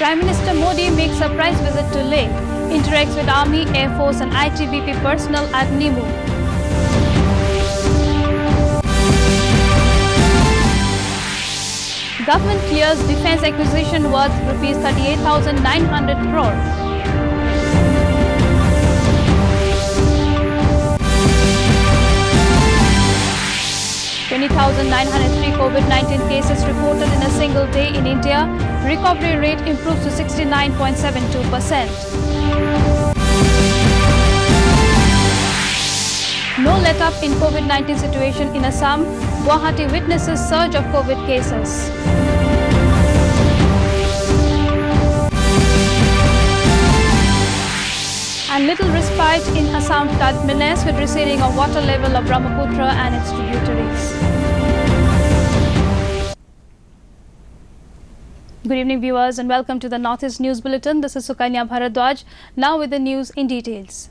Prime Minister Modi makes surprise visit to Leh, interacts with Army, Air Force and ITBP personnel at Nimmu. Government clears defence acquisition worth Rs 38,900 crore. (20,903) COVID-19 cases reported in a single day in India. Recovery rate improves to 69.72%. No let-up in COVID-19 situation in Assam. GOVT witnesses surge of COVID cases. And little respite in Assam flood menace with receding of water level of Brahmaputra and its tributaries. Good evening viewers and welcome to the Northeast News Bulletin. This is Sukanya Bharadwaj. Now with the news in details.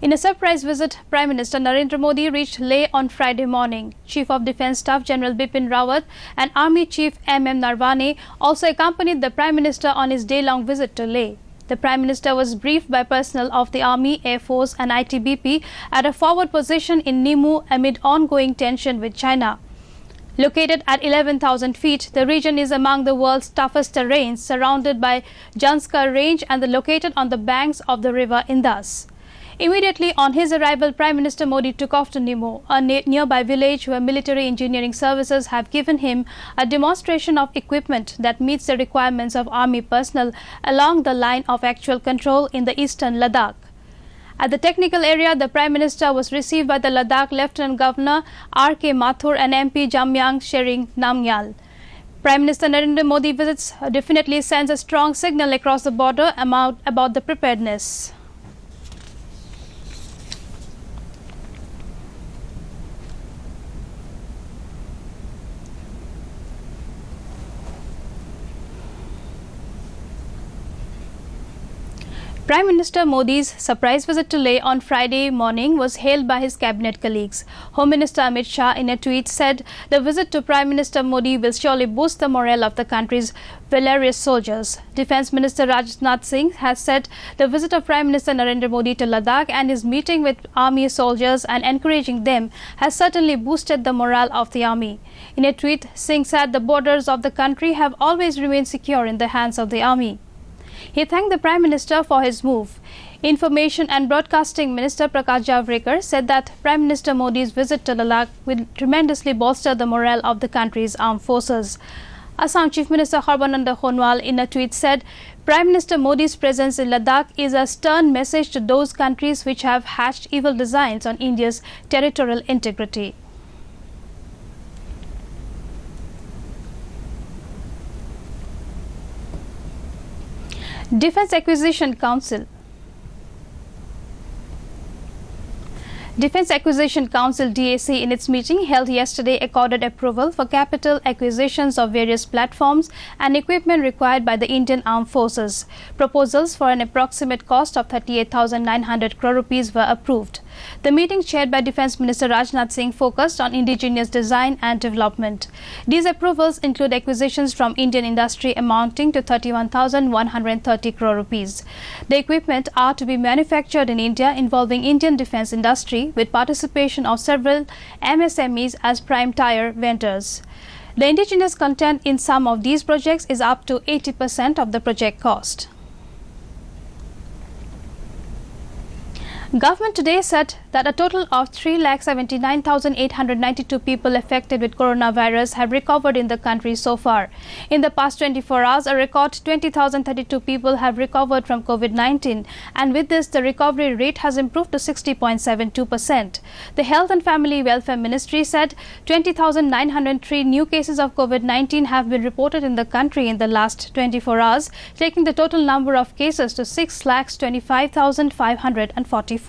In a surprise visit, Prime Minister Narendra Modi reached Leh on Friday morning. Chief of Defence Staff General Bipin Rawat and Army Chief M.M. Narvane also accompanied the Prime Minister on his day-long visit to Leh. The Prime Minister was briefed by personnel of the Army, Air Force and ITBP at a forward position in Nimmu amid ongoing tension with China. Located at 11,000 feet, the region is among the world's toughest terrains, surrounded by Janskar Range and located on the banks of the river Indus. Immediately on his arrival, Prime Minister Modi took off to Nimmu, a nearby village where military engineering services have given him a demonstration of equipment that meets the requirements of army personnel along the line of actual control in the eastern Ladakh. At the technical area, the Prime Minister was received by the Ladakh Lieutenant Governor R.K. Mathur and MP Jamyang Shering Namgyal. Prime Minister Narendra Modi visits definitely sends a strong signal across the border about the preparedness. Prime Minister Modi's surprise visit to Leh on Friday morning was hailed by his cabinet colleagues. Home Minister Amit Shah in a tweet said the visit to Prime Minister Modi will surely boost the morale of the country's valorous soldiers. Defence Minister Rajnath Singh has said the visit of Prime Minister Narendra Modi to Ladakh and his meeting with army soldiers and encouraging them has certainly boosted the morale of the army. In a tweet, Singh said the borders of the country have always remained secure in the hands of the army. He thanked the Prime Minister for his move. Information and Broadcasting Minister Prakash Javadekar said that Prime Minister Modi's visit to Ladakh will tremendously bolster the morale of the country's armed forces. Assam Chief Minister Sarbananda Sonowal in a tweet said, Prime Minister Modi's presence in Ladakh is a stern message to those countries which have hatched evil designs on India's territorial integrity. Defence Acquisition Council. Defence Acquisition Council DAC in its meeting held yesterday accorded approval for capital acquisitions of various platforms and equipment required by the Indian Armed Forces. Proposals for an approximate cost of 38,900 crore rupees were approved. The meeting chaired by Defence Minister Rajnath Singh focused on indigenous design and development. These approvals include acquisitions from Indian industry amounting to 31,130 crore rupees. The equipment are to be manufactured in India involving Indian defence industry with participation of several MSMEs as prime tier vendors. The indigenous content in some of these projects is up to 80% of the project cost. Government today said that a total of 3,79,892 people affected with coronavirus have recovered in the country so far. In the past 24 hours, a record 20,032 people have recovered from COVID-19, and with this, the recovery rate has improved to 60.72%. The Health and Family Welfare Ministry said 20,903 new cases of COVID-19 have been reported in the country in the last 24 hours, taking the total number of cases to 6,25,544.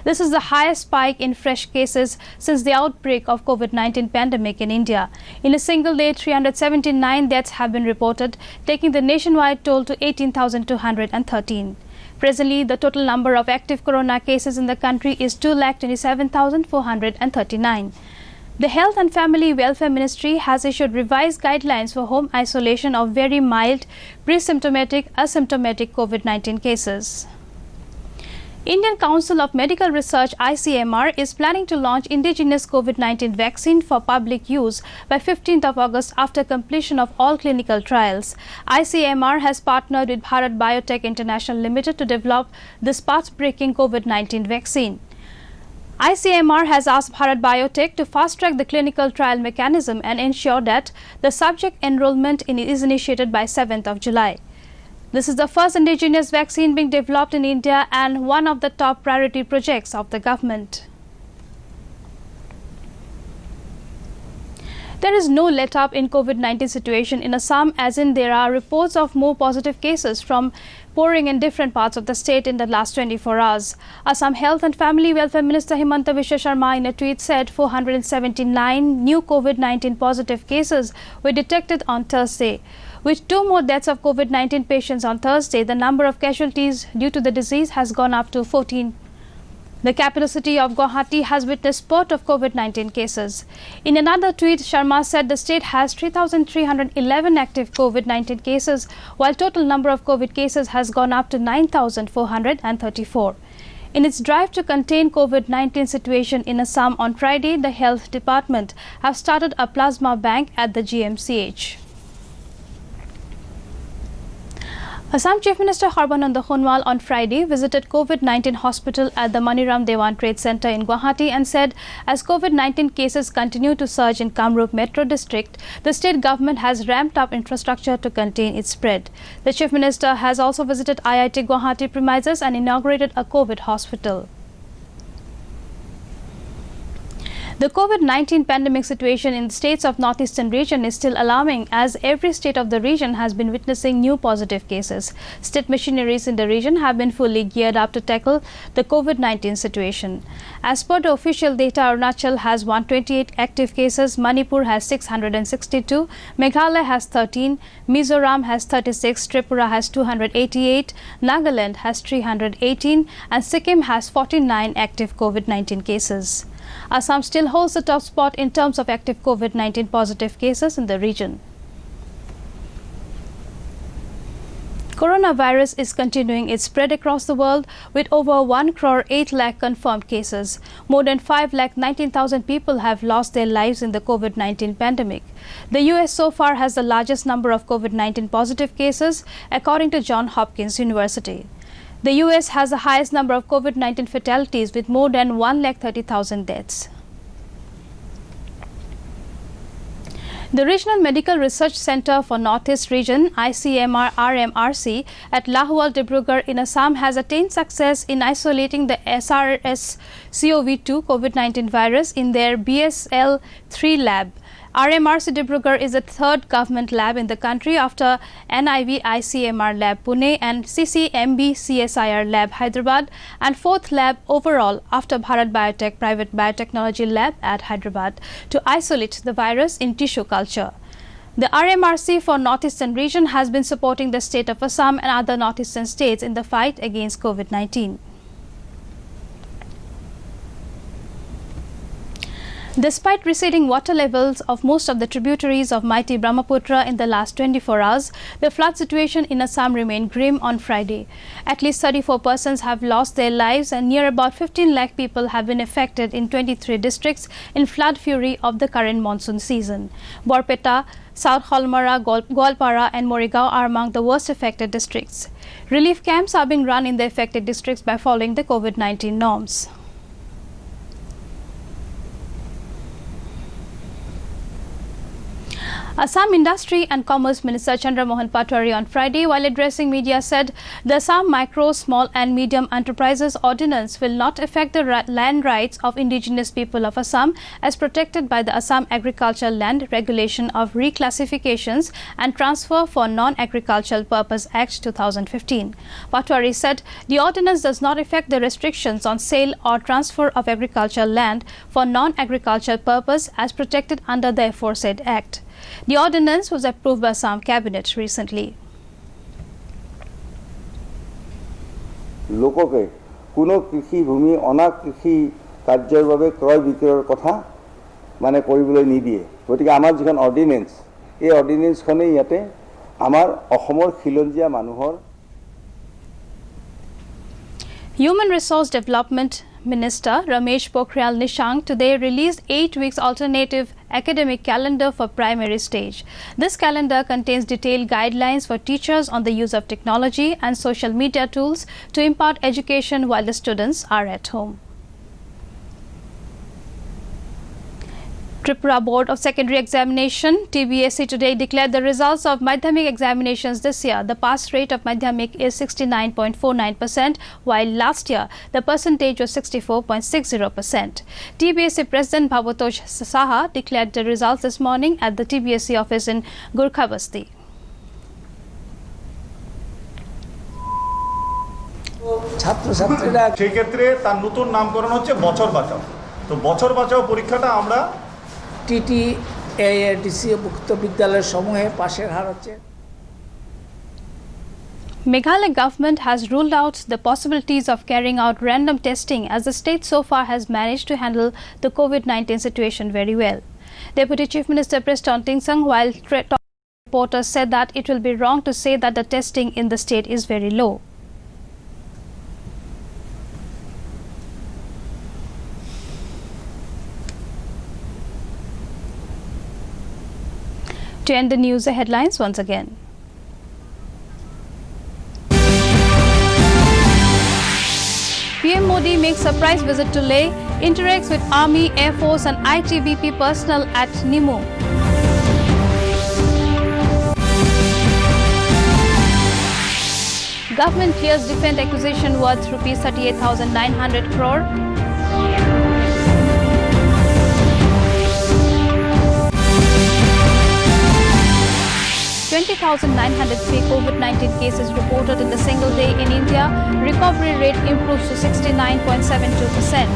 This is the highest spike in fresh cases since the outbreak of COVID-19 pandemic in India. In a single day, 379 deaths have been reported, taking the nationwide toll to 18,213. Presently, the total number of active corona cases in the country is 2,27,439. The Health and Family Welfare Ministry has issued revised guidelines for home isolation of very mild, pre-symptomatic, asymptomatic COVID-19 cases. Indian Council of Medical Research (ICMR) is planning to launch indigenous COVID-19 vaccine for public use by 15th of August after completion of all clinical trials. ICMR has partnered with Bharat Biotech International Limited to develop this path-breaking COVID-19 vaccine. ICMR has asked Bharat Biotech to fast-track the clinical trial mechanism and ensure that the subject enrollment is initiated by 7th of July. This is the first indigenous vaccine being developed in India and one of the top priority projects of the government. There is no let-up in COVID-19 situation in Assam, as in there are reports of more positive cases from pouring in different parts of the state in the last 24 hours. Assam Health and Family Welfare Minister Himanta Biswa Sharma in a tweet said 479 new COVID-19 positive cases were detected on Thursday. With 2 more deaths of COVID-19 patients on Thursday, the number of casualties due to the disease has gone up to 14. The capital city of GOVT has witnessed spurt of COVID-19 cases. In another tweet, Sharma said the state has 3,311 active COVID-19 cases, while total number of COVID cases has gone up to 9,434. In its drive to contain COVID-19 situation in Assam on Friday, the Health Department have started a plasma bank at the GMCH. Assam Chief Minister Sarbananda Sonowal on Friday visited COVID-19 hospital at the Maniram Dewan Trade Center in Guwahati and said as COVID-19 cases continue to surge in Kamrup Metro District, the state government has ramped up infrastructure to contain its spread. The Chief Minister has also visited IIT Guwahati premises and inaugurated a COVID hospital. The COVID-19 pandemic situation in the states of northeastern region is still alarming, as every state of the region has been witnessing new positive cases. State machineries in the region have been fully geared up to tackle the COVID-19 situation. As per the official data, Arunachal has 128 active cases, Manipur has 662, Meghalaya has 13, Mizoram has 36, Tripura has 288, Nagaland has 318 and Sikkim has 49 active COVID-19 cases. Assam still holds the top spot in terms of active COVID-19 positive cases in the region. Coronavirus is continuing its spread across the world with over 1 crore 8 lakh confirmed cases. More than 5 lakh 19,000 people have lost their lives in the COVID-19 pandemic. The US so far has the largest number of COVID-19 positive cases, according to Johns Hopkins University. The US has the highest number of COVID-19 fatalities with more than 1,30,000 deaths. The Regional Medical Research Center for Northeast Region (ICMR RMRC) at Lahual, Dibrugarh in Assam has attained success in isolating the SARS-CoV-2 COVID-19 virus in their BSL-3 lab. RMRC Dibrugarh is the third government lab in the country after NIV ICMR Lab Pune and CCMB CSIR Lab Hyderabad, and fourth lab overall after Bharat Biotech Private Biotechnology Lab at Hyderabad to isolate the virus in tissue culture. The RMRC for Northeastern region has been supporting the state of Assam and other northeastern states in the fight against COVID-19. Despite receding water levels of most of the tributaries of mighty Brahmaputra in the last 24 hours, the flood situation in Assam remained grim on Friday. At least 34 persons have lost their lives and near about 15 lakh people have been affected in 23 districts in flood fury of the current monsoon season. Borpeta, South Holmara, Gwalpara and Morigaon are among the worst affected districts. Relief camps are being run in the affected districts by following the COVID-19 norms. Assam Industry and Commerce Minister Chandra Mohan Patwari on Friday, while addressing media, said the Assam Micro, Small and Medium Enterprises Ordinance will not affect the land rights of indigenous people of Assam as protected by the Assam Agricultural Land Regulation of Reclassifications and Transfer for Non-Agricultural Purpose Act 2015. Patwari said the ordinance does not affect the restrictions on sale or transfer of agricultural land for non-agricultural purpose as protected under the aforesaid Act. The ordinance was approved by Assam Cabinet recently. লোককে কোনো কৃষি ভূমি অনা কৃষি কাৰ্যৰ বাবে ক্ৰয় বিক্ৰয়ৰ কথা মানে কৰিবলৈ নিদিয়ে গতিকে আমাৰ যিখন অৰ্ডিনেন্স এই অৰ্ডিনেন্সখনে ইয়াতে আমাৰ অসমৰ খিলঞ্জীয়া মানুহৰ Human Resource Development Minister Ramesh Pokhriyal Nishank today released 8 weeks alternative academic calendar for primary stage. This calendar contains detailed guidelines for teachers on the use of technology and social media tools to impart education while the students are at home. Tripura Board of Secondary Examination (TBSE) today declared the results of Madhyamik examinations this year. The pass rate of Madhyamik is 69.49%, while last year the percentage was 64.60%. TBSE President Bhabatosh Saha declared the results this morning at the TBSE office in Gurkhabasti. ছাত্রছাত্রীরা সেই ক্ষেত্রে তার নতুন নামকরণ হচ্ছে বছর বাঁচাও। তো বছর বাঁচাও পরীক্ষাটা আমরা TTADC মুক্ত বিদ্যালয় সমূহে পাশের হার হচ্ছে। Meghalaya government has ruled out the possibilities of carrying out random testing as the state so far has managed to handle the COVID-19 situation very well. Deputy Chief Minister Preston Tingsang, while talking to reporters, said that it will be wrong to say that the testing in the state is very low. To end the news, the headlines once again. PM Modi makes surprise visit to Leh, interacts with Army, Air Force and ITBP personnel at Nimmo. Government clears defence acquisition worth rupees 38,900 crore. fake COVID-19 cases reported in a single day in India. Recovery rate improves to 69.72%.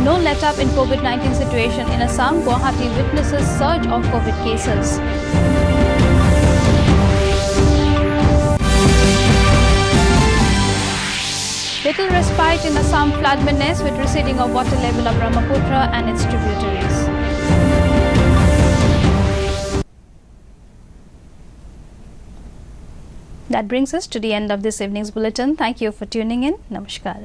No let-up in COVID-19 situation in Assam. Guwahati witnesses surge of COVID cases. Little respite in Assam flood menace with receding of water level of Brahmaputra and its tributaries. That brings us to the end of this evening's bulletin. Thank you for tuning in. Namaskar.